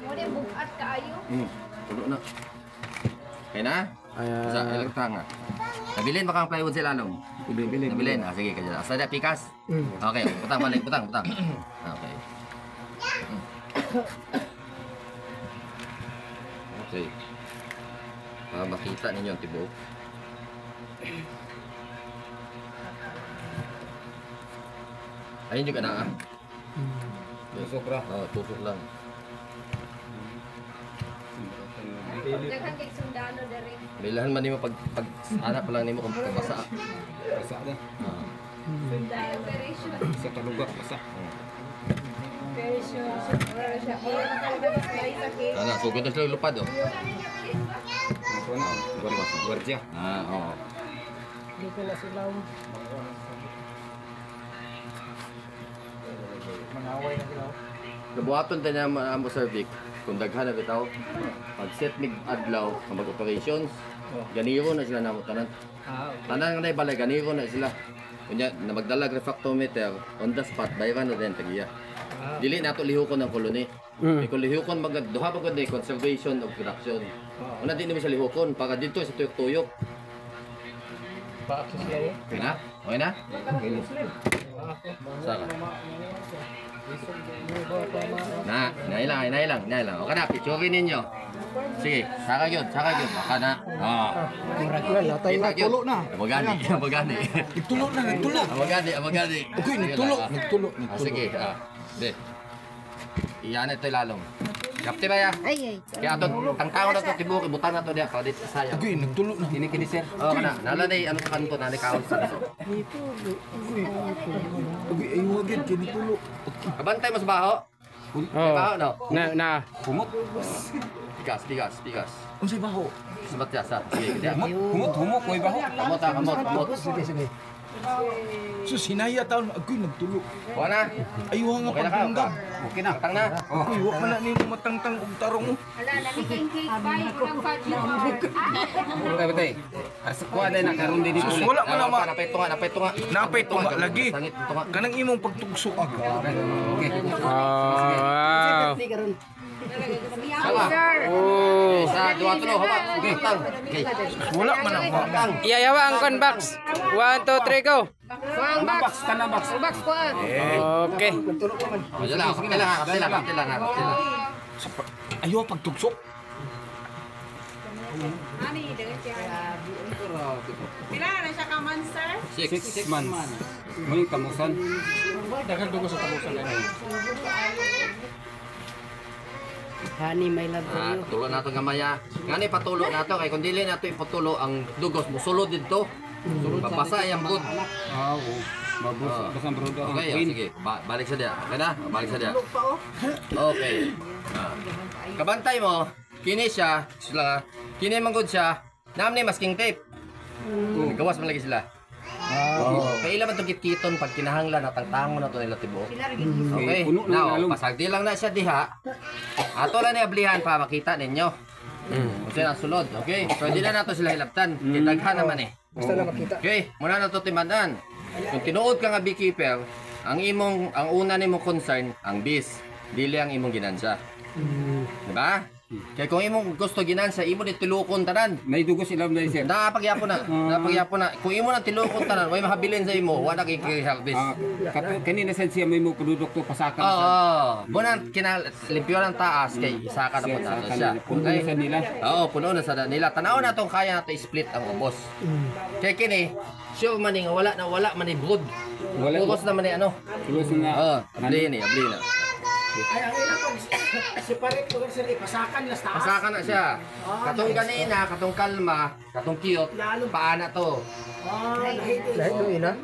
Mo din bukat kaayo. Tulo na. Okay na? Sa electrang nga. Nabilin ba kang plywood sila nung? Nabilin. Sige ka dyan. Asa na pikas? Okay, butang balik, butang. Okay. Okay. Makita ninyo ang tibok. Ayun juga na tusok lang. Tusok lang. Daghan kay sundalo dere. Bilahan man nimo pag ana pa lang nimo kung basa. Basa na. Sundalo operation. Sa talugak basa. Operation. Ana, sugod na sila lupad oh. Ako na, gwardiya. Oo. Dito na sila. Manaway na sila. Nabuhaton tayo na mo Sir Vic. Kung daghan na bitaw, pag set mig adlaw ang mag-operations, ganiro na sila namo tanan. Tanan nga balay ganiro na sila. Kunya na magdalag refractometer on the spot bayran na din tagiya. Dili nato lihukon ang koloni. Kung lihukon magduha pa gud conservation of production. Una din mo sa lihukon para dito sa tuyok-tuyok. Pa-access lang. Okay na? Okay na? Saka. Nailang. Okay na, picturein ninyo. Sige, saka yun. Baka na. Murag na, natay na, tulo na. Abagani. Nagtulo na. Abagani. Okay, nagtulo. Sige, de. Iyan ito lalong. Kapti ba ya? Ay. Kaya ito, ang tao na ito, tibuk, ibutan na ito niya, para dito sa sayang. Okay, nagtulo na. Kini sir. Oo, kana. Nalanay, ano sa kanto, nanikaon sa iso. Okay, ay wagid, kinitulo. Kabantay mo sa baho? May baho, no? Na. Humot. Pigas. Unsay baho? Sabat ya, sa. Sige, kaya. Humot, may baho. Kamot. Sige. So sinaya taon, agoy nagtulo. Wala na. Ayaw nga Okay na ka, pagpunggab. Okay na. Tang na. Agoy, wak man na nino matangtang og tarong. Ala, naliking cake pie, kurang fudge. Okay, batay. Asa kuha na nakaroon din dito. Sus, wala man na ma. Napay tunga. Napay tunga lagi. Sangit tunga. Kanang imong pagtugsok aga. Okay. Wow. Sama. Oh. Isa, dua, tulo, haba. Okay, tang. Okay. Wala man na ma. Iyayawa ang conbox. 1, 2, 3, go. Kuang box. Box ko. Okay. Kapti lang. Ayaw pagtugsok. Ani dengan siya. Pila na siya ka man, sir? 6 months. Muli kamusan. Daghang dugo sa tabusan na. Honey, my love Tulo nato gamaya. Ngani patulo nato kay kun dili nato ipatulo ang dugos mo sulod didto. Papasa yang brood. Oo. Basang brodo. Okay, sige. Balik sa dia. Okay na? Balik sa dia. Okay. Kabantay mo, kini siya, kini manggod siya, namni masking tape. Gawas man lagi sila. Kaya ilan man itong kitkiton pag kinahanglan at ang tango na ito nila tibo. Okay, now, pasagdi lang na siya diha. Ato lang niablihan para makita ninyo. Kung sila ang sulod, okay? So, hindi na nato sila hilaptan. Kitaghan naman eh. Basta na makita. Okay, muna na ito timandan. Kung tinuod ka nga beekeeper, ang una nimong concern, ang bees. Dili ang imong ginansya. Diba? Kaya kung imong gusto ginansya, imo ni tilukon tanan. May dugo sila na sir. Napagyapo na. Kung imo nang tilukon tanan, way mahabilin sa imo, wala kay harvest. Kanina sa siya may mo produkto pasakan. Oo. Muna limpyo ng taas kay isaka na po nato siya. Puno sa nila. Oo, puno na sa nila. Tanaw na tong kaya nato split ang ubos. Kaya kini, sure man nga wala man ni brood. Ubos na man ni ano. Tulos na. Oo, abli na. Ay, ang ilang pag separate ko sir, ipasakan na taas. Pasakan na siya. Katong ganina, katong kalma, katong cute, paana to. Lahat doon ina.